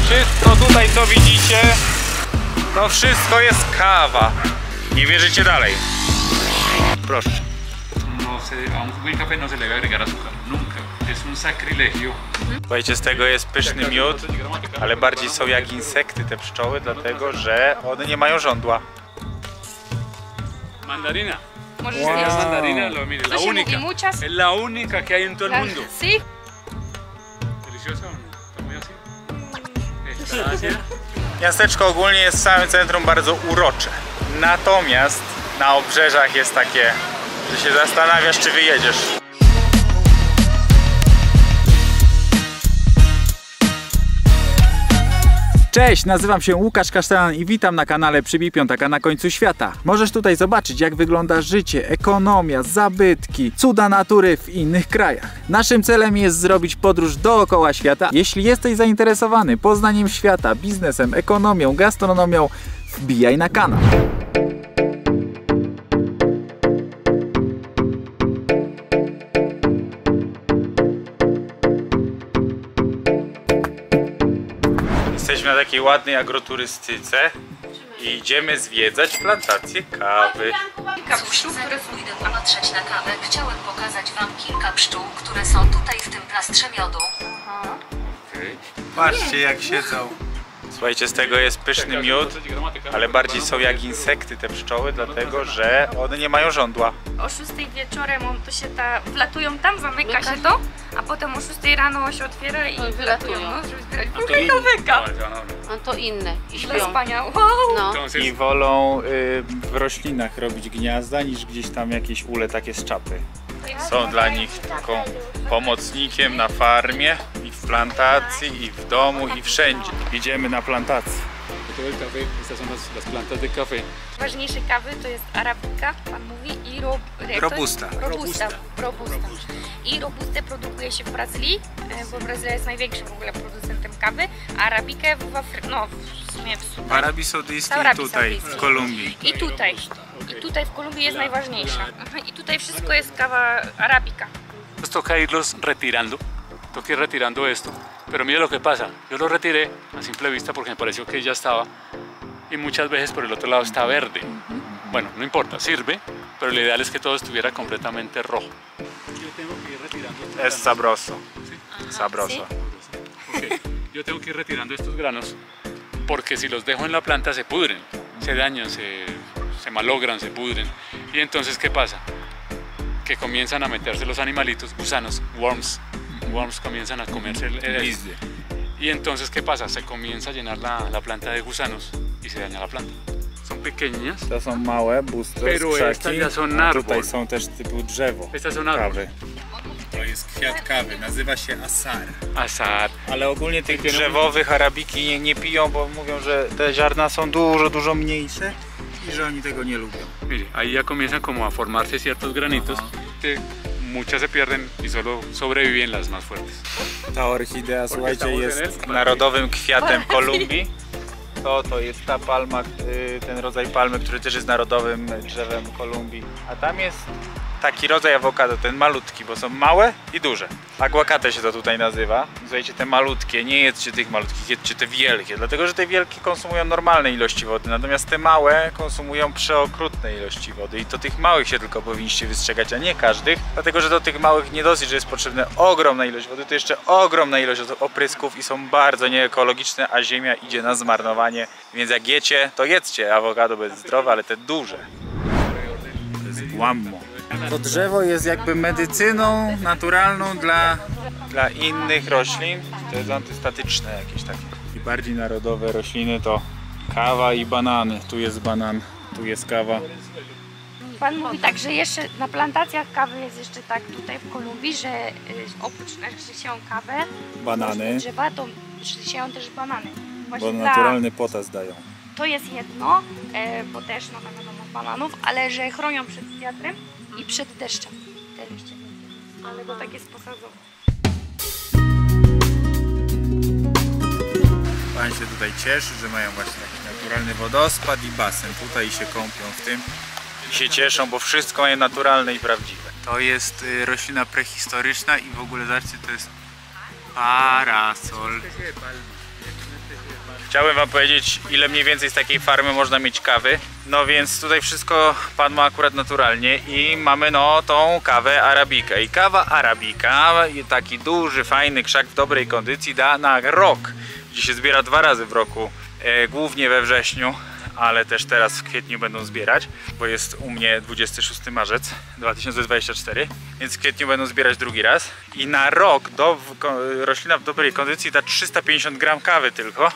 Wszystko tutaj, co widzicie, to wszystko jest kawa. Nie wierzycie dalej? Proszę. No se, a un buen café no se le debe agregar azúcar, nunca. Es un sacrilegio. Słuchajcie, z tego jest pyszny miód, ale bardziej są jak insekty te pszczoły, dlatego że one nie mają żądła. Mandarina. Możesz Wow. zjeść. Mandarina, lo, mire, la To się única. mówi muchas. Es la única que hay en todo el mundo. Sí. Deliciosa o no? Está muy así. Está así. Miasteczko ogólnie jest w samym centrum bardzo urocze. Natomiast na obrzeżach jest takie, że się zastanawiasz, czy wyjedziesz. Cześć, nazywam się Łukasz Kasztelan i witam na kanale Przybij Piątaka na końcu świata. Możesz tutaj zobaczyć, jak wygląda życie, ekonomia, zabytki, cuda natury w innych krajach. Naszym celem jest zrobić podróż dookoła świata. Jeśli jesteś zainteresowany poznaniem świata, biznesem, ekonomią, gastronomią, wbijaj na kanał. Jesteśmy na takiej ładnej agroturystyce i idziemy zwiedzać plantację kawy. Kilka pszczół, które Pójdę popatrzeć na kawę. Chciałem pokazać wam kilka pszczół, które są tutaj w tym plastrze miodu. Patrzcie, jak siedzą. Słuchajcie, z tego jest pyszny miód, ale bardziej są jak insekty te pszczoły, dlatego że one nie mają żądła. o 6 wieczorem to się wlatują tam, zamyka się to, a potem o 6 rano się otwiera i wylatują, no, żeby zbierać kawę. No to inne i Dla śpią. spania. Wow. No. I wolą w roślinach robić gniazda niż gdzieś tam jakieś ule takie z czapy. Są dla nich taką pomocnikiem na farmie, i w plantacji, i w domu, i wszędzie. Idziemy na plantację. Todo el café, estas son las plantas de café. Najważniejsze kawy to jest arabika, pan mówi, i Robusta. Robusta. I robustę produkuje się w Brazylii, bo Brazylia jest największym w ogóle producentem kawy, a arabikę w sumie W Arabii Saudyjskiej i tutaj, w Kolumbii. I tutaj w Kolumbii jest najważniejsza. I tutaj wszystko jest kawa arabika. Nos toca irlos retirando. Toca ir retirando esto. Pero mire lo que pasa. Yo lo retiré a simple vista porque me pareció que ya estaba. Y muchas veces por el otro lado está verde. Bueno, no importa, sirve. Pero lo ideal es que todo estuviera completamente rojo. Yo tengo que ir retirando estos Es sabroso. Sabroso. Okay. Yo tengo que ir retirando estos granos porque si los dejo en la planta se pudren, se dañan, se malogran, se pudren. Y entonces, ¿qué pasa? Que comienzan a meterse los animalitos, gusanos, worms comienzan a comerse el y entonces, ¿qué pasa? Se comienza a llenar la planta de gusanos y se daña la planta. Son pequeñas. To są małe, busty, Pero krzaki, estas ya son a tutaj árbol. są też typu drzewo Estas son árboles. kawy. To jest kwiat kawy, nazywa się asar. Azar. Ale ogólnie tych drzewowych arabiki nie piją, bo mówią, że te ziarna są dużo mniejsze i że oni tego nie lubią. Mire, ahí ya comienzan como a formarse ciertos granitos que muchas se pierden y solo sobreviven las más fuertes. Ta orchidea, słuchajcie, estamos jest en el- narodowym kwiatem Kolumbii. To jest ta palma, ten rodzaj palmy, który też jest narodowym drzewem Kolumbii. A tam jest taki rodzaj awokado, ten malutki, bo są małe i duże. Aguacate się to tutaj nazywa. Słuchajcie, te malutkie, nie jedzcie tych malutkich, jedzcie te wielkie, dlatego że te wielkie konsumują normalne ilości wody, natomiast te małe konsumują przeokrutne ilości wody i to tych małych się tylko powinniście wystrzegać, a nie każdych, dlatego że do tych małych nie dosyć, że jest potrzebna ogromna ilość wody, to jeszcze ogromna ilość oprysków i są bardzo nieekologiczne, a ziemia idzie na zmarnowanie, więc jak jecie, to jedzcie awokado, bo jest zdrowe, ale te duże. To jest guammo. To drzewo jest jakby medycyną naturalną dla innych roślin. To jest antystatyczne jakieś takie. I bardziej narodowe rośliny to kawa i banany. Tu jest banan, tu jest kawa. Pan mówi tak, że jeszcze na plantacjach kawy jest jeszcze tak tutaj w Kolumbii, że oprócz że sieją kawę, Banany, drzewa, to sieją też banany. Właśnie bo dla- naturalny potas dają. To jest jedno, bo też no wiadomo bananów, ale że chronią przed wiatrem i przed deszczem te liście. Ale to tak jest posadzone. Pan się tutaj cieszy, że mają właśnie taki naturalny wodospad i basen. Tutaj się kąpią w tym i się cieszą, bo wszystko mają naturalne i prawdziwe. To jest roślina prehistoryczna i w ogóle zobaczcie, to jest parasol. Chciałem wam powiedzieć, ile mniej więcej z takiej farmy można mieć kawy. No więc tutaj wszystko pan ma akurat naturalnie i mamy no tą kawę arabikę. I kawa arabika, taki duży, fajny krzak w dobrej kondycji da na rok. Gdzie się zbiera 2 razy w roku, głównie we wrześniu, ale też teraz w kwietniu będą zbierać, bo jest u mnie 26 marzec 2024, więc w kwietniu będą zbierać drugi raz. I na rok roślina w dobrej kondycji da 350 gram kawy tylko,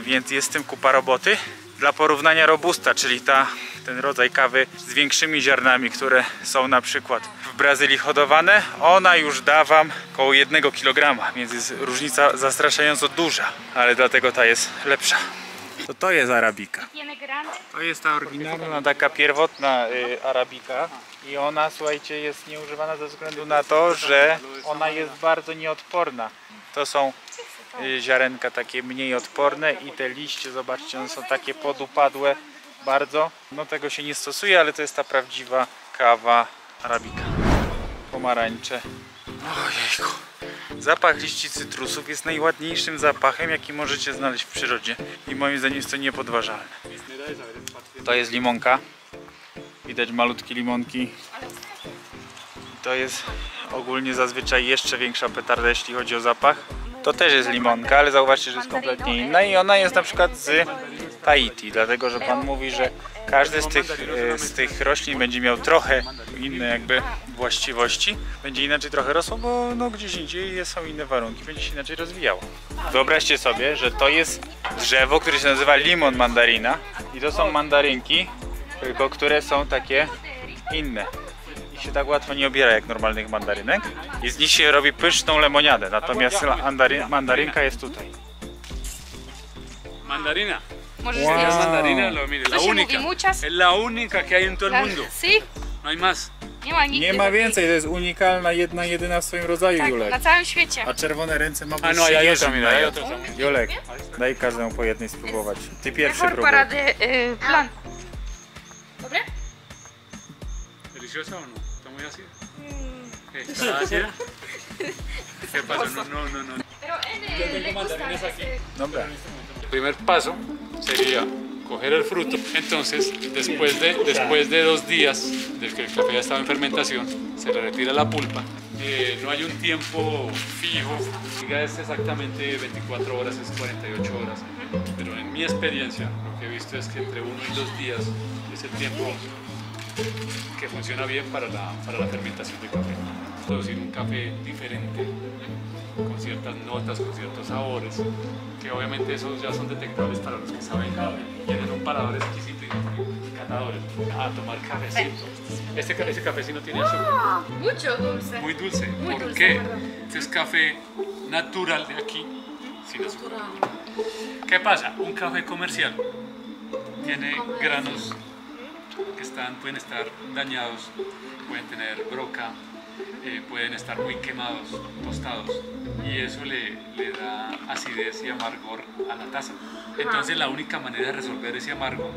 więc jest z tym kupa roboty. Dla porównania robusta, czyli ten rodzaj kawy z większymi ziarnami, które są na przykład w Brazylii hodowane, ona już da wam około 1 kg, więc jest różnica zastraszająco duża, ale dlatego ta jest lepsza. To jest arabika. To jest ta oryginalna, taka pierwotna arabika i ona, słuchajcie, jest nieużywana ze względu na to, że ona jest bardzo nieodporna. To są ziarenka takie mniej odporne i te liście, zobaczcie, one są takie podupadłe bardzo. No tego się nie stosuje, ale to jest ta prawdziwa kawa arabika. Pomarańcze. Ojejku. Zapach liści cytrusów jest najładniejszym zapachem, jaki możecie znaleźć w przyrodzie i moim zdaniem jest to niepodważalne. To jest limonka. Widać malutkie limonki. To jest ogólnie zazwyczaj jeszcze większa petarda, jeśli chodzi o zapach. To też jest limonka, ale zauważcie, że jest kompletnie inna i ona jest na przykład z Tahiti, dlatego że pan mówi, że każdy z tych roślin będzie miał trochę inne jakby właściwości, będzie inaczej trochę rosło, bo no gdzieś indziej są inne warunki, będzie się inaczej rozwijało. Wyobraźcie sobie, że to jest drzewo, które się nazywa limon mandarina i to są mandarynki, tylko które są takie inne. I się tak łatwo nie obiera jak normalnych mandarynek i z nich się robi pyszną lemoniadę, natomiast mandarynka jest tutaj. Mandarina. Możesz Wow. zjeść. Mandarina, mire, la To się mówi única. muchas. Es la única que hay en todo el mundo. Si? No hay más. Nie ma nigdy Nie ma takiej. więcej, to jest unikalna, jedyna w swoim rodzaju, Tak, Julek. na całym świecie. A czerwone ręce ma Ah, no, hay Jerzy otra, mira, hay daje. otra también. Julek, daj każdemu po jednej spróbować. Ty pierwszy Mejor próbuj. para de plan. Dobre? ¿Deliciosa o no? ¿Está muy ácida? ¿Está ácida? ¿Qué pasa? No. Pero él le gusta. Dobra. El primer paso sería coger el fruto. Entonces, después de 2 días de que el café ya estaba en fermentación, se le retira la pulpa. No hay un tiempo fijo, diga es exactamente 24 horas, es 48 horas. Pero en mi experiencia, lo que he visto es que entre 1 y 2 días es el tiempo que funciona bien para la fermentación del café. Producir un café diferente, con ciertas notas, con ciertos sabores, que obviamente esos ya son detectables para los que saben café, tienen un paladar exquisito y catadores a tomar cafecito. Ese café sí no tiene azúcar, Mucho dulce. muy dulce. Muy ¿Por dulce, qué? ¿verdad? Este es café natural de aquí, sin azúcar. ¿Qué pasa? Un café comercial tiene granos que pueden estar dañados, pueden tener broca, pueden estar muy quemados, tostados, y eso le da acidez y amargor a la taza. Entonces la única manera de resolver ese amargo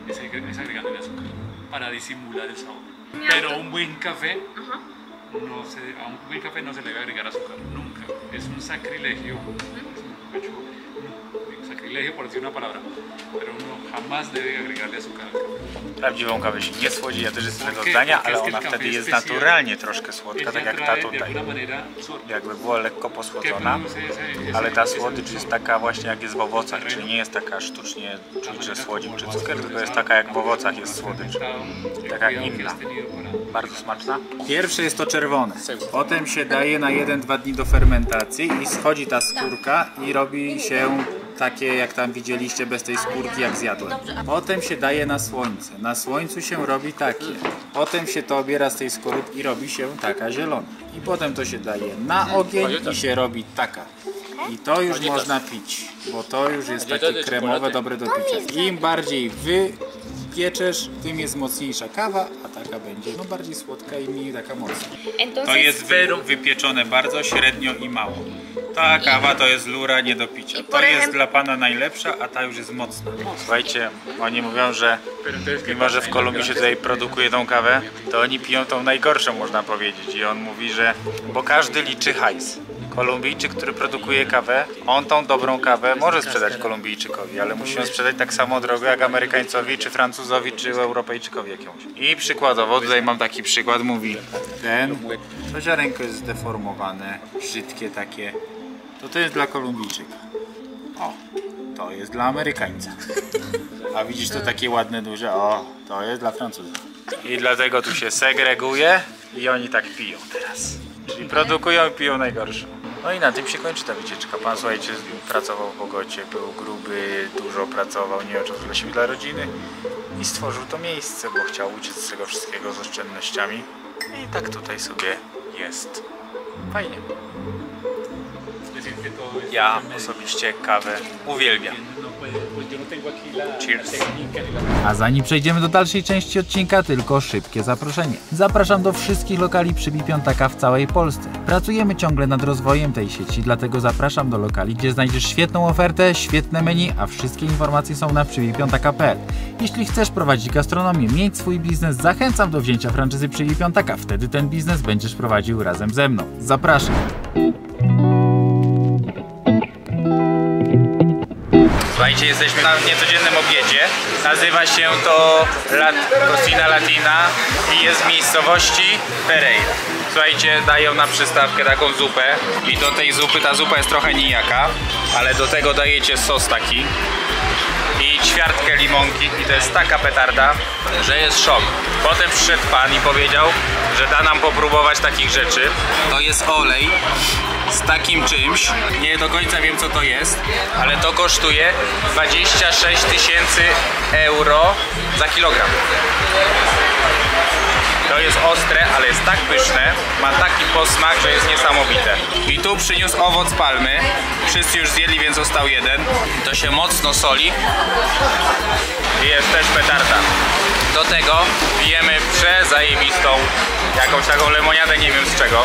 es agregándole azúcar para disimular el sabor. Pero a un buen café no se le debe agregar azúcar, nunca. Es un sacrilegio, sacrilegio por decir una palabra, pero uno jamás debe agregarle azúcar al café. Prawdziwą kawę się nie słodzi, ja też jestem tego Porque- zdania, porque ale es que ona el café wtedy jest especial, naturalnie troszkę słodka, tak Ella jak ta trae de tutaj. alguna manera Jakby była lekko que posłodzona, produce ese- ale ta ese słodycz gusto. jest taka właśnie jak jest w owocach, czyli nie jest taka sztucznie czuć, że słodzik czy cukier, tylko jest taka jak w owocach jest słodycz. Taka inna. Bardzo smaczna. Pierwsze jest to czerwone. Potem się daje na 1-2 dni do fermentacji i schodzi ta skórka i robi się takie jak tam widzieliście bez tej skórki jak zjadłem. Potem się daje na słońce. Na słońcu się robi takie. Potem się to obiera z tej skorupki i robi się taka zielona. I potem to się daje na ogień i się robi taka. I to już można pić, bo to już jest takie kremowe, dobre do picia. Im bardziej wypieczesz, tym jest mocniejsza kawa, a taka będzie no bardziej słodka i mniej taka mocna. To jest wypieczone bardzo średnio i mało. Ta kawa to jest lura nie do picia. To jest dla pana najlepsza, a ta już jest mocna. Słuchajcie, oni mówią, że mimo, że w Kolumbii się tutaj produkuje tą kawę, to oni piją tą najgorszą, można powiedzieć. I on mówi, że bo każdy liczy hajs. Kolumbijczyk, który produkuje kawę, on tą dobrą kawę może sprzedać Kolumbijczykowi, ale musi ją sprzedać tak samo drogo jak Amerykańcowi, czy Francuzowi, czy Europejczykowi jakiemuś. I przykładowo, tutaj mam taki przykład, mówi to ziarenko jest zdeformowane, brzydkie takie, to jest dla Kolumbijczyka. O, to jest dla Amerykańca. A widzisz to takie ładne, duże, o, to jest dla Francuza. I dlatego tu się segreguje i oni tak piją teraz. Czyli produkują i piją najgorsze. No i na tym się kończy ta wycieczka. Pan, słuchajcie, pracował w Bogocie, był gruby, dużo pracował, nie miał czasu dla siebie, dla rodziny i stworzył to miejsce, bo chciał uciec z tego wszystkiego z oszczędnościami. I tak tutaj sobie jest. Fajnie. Ja osobiście kawę uwielbiam. Cheers. A zanim przejdziemy do dalszej części odcinka, tylko szybkie zaproszenie. Zapraszam do wszystkich lokali Przybipiątaka w całej Polsce. Pracujemy ciągle nad rozwojem tej sieci, dlatego zapraszam do lokali, gdzie znajdziesz świetną ofertę, świetne menu, a wszystkie informacje są na przybipiątaka.pl. Jeśli chcesz prowadzić gastronomię, mieć swój biznes, zachęcam do wzięcia franczyzy Przybipiątaka. Wtedy ten biznes będziesz prowadził razem ze mną. Zapraszam! Słuchajcie, jesteśmy na niecodziennym obiedzie. Nazywa się to Cocina Latina i jest w miejscowości Pereira. Słuchajcie, dają na przystawkę taką zupę i do tej zupy, ta zupa jest trochę nijaka, ale do tego dajecie sos taki i ćwiartkę limonki i to jest taka petarda, że jest szok. Potem przyszedł pan i powiedział, że da nam popróbować takich rzeczy. To jest olej z takim czymś, nie do końca wiem co to jest, ale to kosztuje 26 000 euro za kilogram. To jest ostre, ale jest tak pyszne, ma taki posmak, że jest niesamowite. I tu przyniósł owoc palmy, wszyscy już zjedli, więc został jeden. To się mocno soli i jest też petarda. Do tego pijemy przezajebistą jakąś taką lemoniadę, nie wiem z czego.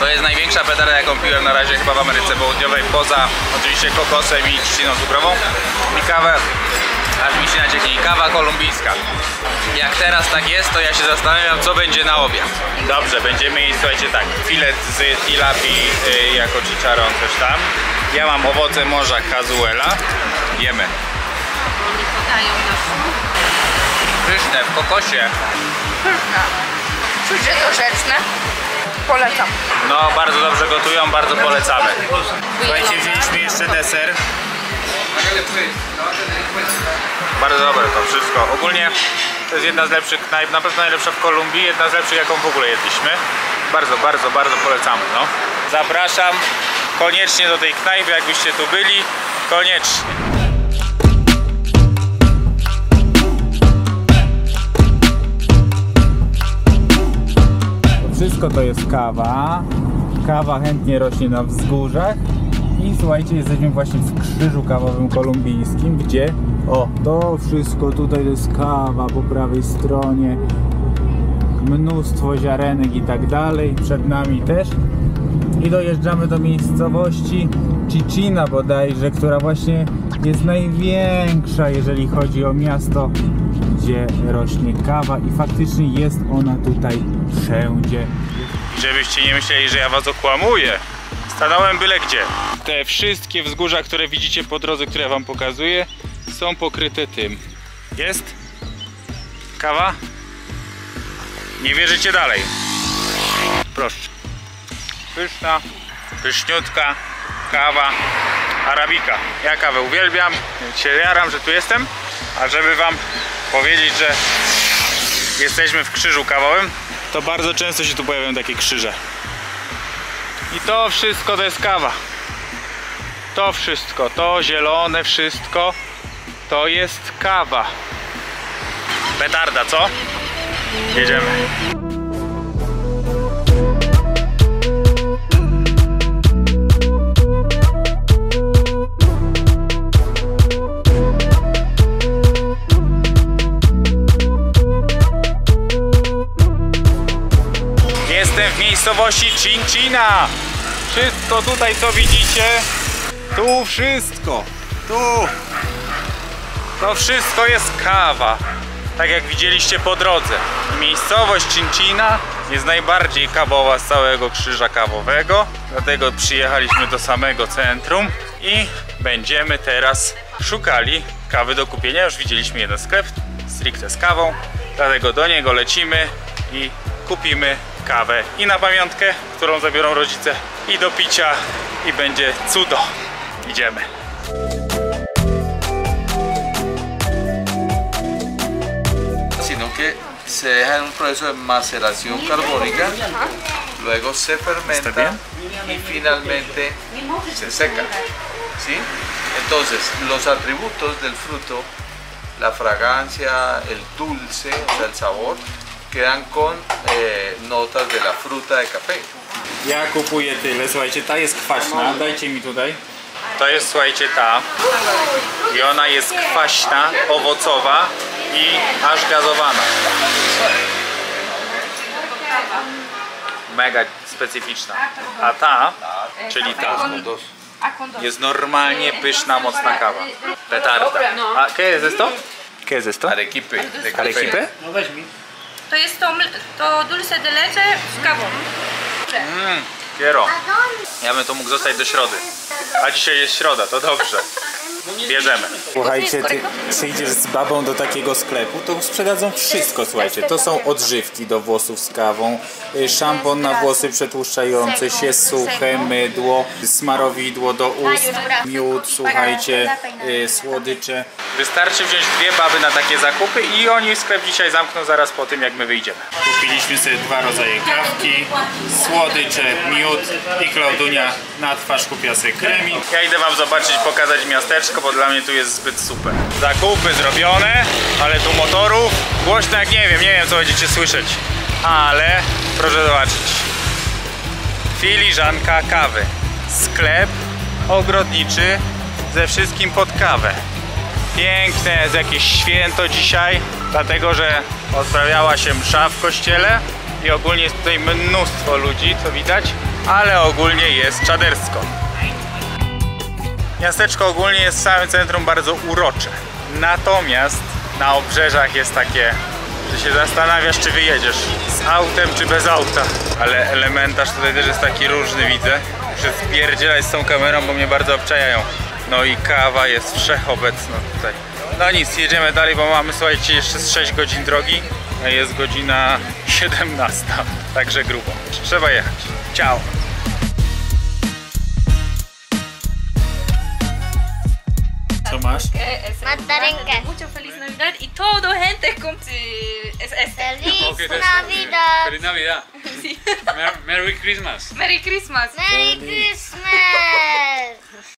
To jest największa petarda, jaką piłem na razie chyba w Ameryce Południowej, poza oczywiście kokosem i trzciną cukrową. I kawę, aż mi się nacieknie, kawa kolumbijska. Jak teraz tak jest, to ja się zastanawiam, co będzie na obiad. Dobrze, będziemy jeść, słuchajcie, tak, filet z tilapii jako chicharron, coś tam. Ja mam owoce morza cazuela. Jemy. Oni podają na sól. Pyszne, w kokosie. Pyszne. Czuć, że to rzeczne. Polecam. No, bardzo dobrze gotują, bardzo polecamy. Słuchajcie, wzięliśmy jeszcze deser. Bardzo dobre to wszystko. Ogólnie to jest jedna z lepszych knajp, na pewno najlepsza w Kolumbii, jedna z lepszych, jaką w ogóle jedliśmy. Bardzo, bardzo, bardzo polecamy, no. Zapraszam koniecznie do tej knajpy, jakbyście tu byli, koniecznie. Wszystko to jest kawa. Kawa chętnie rośnie na wzgórzach. I słuchajcie, jesteśmy właśnie w krzyżu kawowym kolumbijskim, gdzie to wszystko tutaj to jest kawa po prawej stronie. Mnóstwo ziarenek i tak dalej. Przed nami też. I dojeżdżamy do miejscowości Chichina bodajże, która właśnie jest największa, jeżeli chodzi o miasto, gdzie rośnie kawa i faktycznie jest ona tutaj wszędzie. Żebyście nie myśleli, że ja was okłamuję. Stanąłem byle gdzie. Te wszystkie wzgórza, które widzicie po drodze, które wam pokazuję, są pokryte tym. Jest? Kawa? Nie wierzycie dalej. Proszę. Pyszna, pyszniutka kawa arabika. Ja kawę uwielbiam, więc się jaram, że tu jestem. A żeby wam powiedzieć, że jesteśmy w krzyżu kawowym, to bardzo często się tu pojawiają takie krzyże. I to wszystko to jest kawa. To wszystko, to zielone wszystko to jest kawa. Petarda, co? Jedziemy. Jestem w miejscowości Chinchina. Wszystko tutaj, co widzicie, tu wszystko, to wszystko jest kawa. Tak jak widzieliście po drodze. Miejscowość Chinchina jest najbardziej kawowa z całego krzyża kawowego, dlatego przyjechaliśmy do samego centrum i będziemy teraz szukali kawy do kupienia. Już widzieliśmy jeden sklep stricte z kawą, dlatego do niego lecimy i kupimy kawę i na pamiątkę, którą zabiorą rodzice, i do picia, i będzie cudo. Idziemy. Sino que se deja en un proceso de maceración carbónica, luego se fermenta y finalmente se seca, ¿sí? Entonces, los atributos del fruto, la fragancia, el dulce, o sea, el sabor, quedan con notas de la fruta de café. Ja kupuję tyle, słuchajcie, ta jest kwaśna, dajcie mi tutaj. To jest, słuchajcie, ta i ona jest kwaśna, owocowa i aż gazowana. Mega specyficzna. A ta, czyli ta, jest normalnie pyszna, mocna kawa. Petarda. A ¿qué es esto? ¿Qué es esto? Arequipe de café. Arequipe? No weź mi. To jest to dulce de leche z kawą. Quiero. Ja bym to mógł zostać do środy. A dzisiaj jest środa, to dobrze. Bierzemy. Słuchajcie, ty przyjdziesz z babą do takiego sklepu, to sprzedadzą wszystko, słuchajcie. To są odżywki do włosów z kawą, szampon na włosy przetłuszczające się, suche mydło, smarowidło do ust, miód, słuchajcie, słodycze. Wystarczy wziąć 2 baby na takie zakupy i oni sklep dzisiaj zamkną zaraz po tym, jak my wyjdziemy. Kupiliśmy sobie 2 rodzaje kawki, słodycze, miód i Klaudunia na twarz kupiła sobie kremik. Ja idę wam zobaczyć, pokazać miasteczko, bo dla mnie tu jest zbyt super. Zakupy zrobione, ale tu motorów głośno jak nie wiem co będziecie słyszeć. Ale proszę zobaczyć. Filiżanka kawy. Sklep ogrodniczy ze wszystkim pod kawę. Piękne, jest jakieś święto dzisiaj, dlatego że odprawiała się msza w kościele i ogólnie jest tutaj mnóstwo ludzi, co widać, ale ogólnie jest czadersko. Miasteczko ogólnie jest w samym centrum bardzo urocze, natomiast na obrzeżach jest takie, że się zastanawiasz, czy wyjedziesz z autem, czy bez auta. Ale elementarz tutaj też jest taki różny, widzę. Muszę spierdzielać z tą kamerą, bo mnie bardzo obczajają. No i kawa jest wszechobecna tutaj. No nic, jedziemy dalej, bo mamy, słuchajcie, jeszcze z 6 godzin drogi, a jest godzina 17, także grubo. Trzeba jechać. Ciao! Co masz? Mandarinkę. Mucho feliz Navidad y todo gente es este. Feliz Okay, Navidad. Feliz Navidad. Merry Christmas. Merry Christmas. Merry Christmas.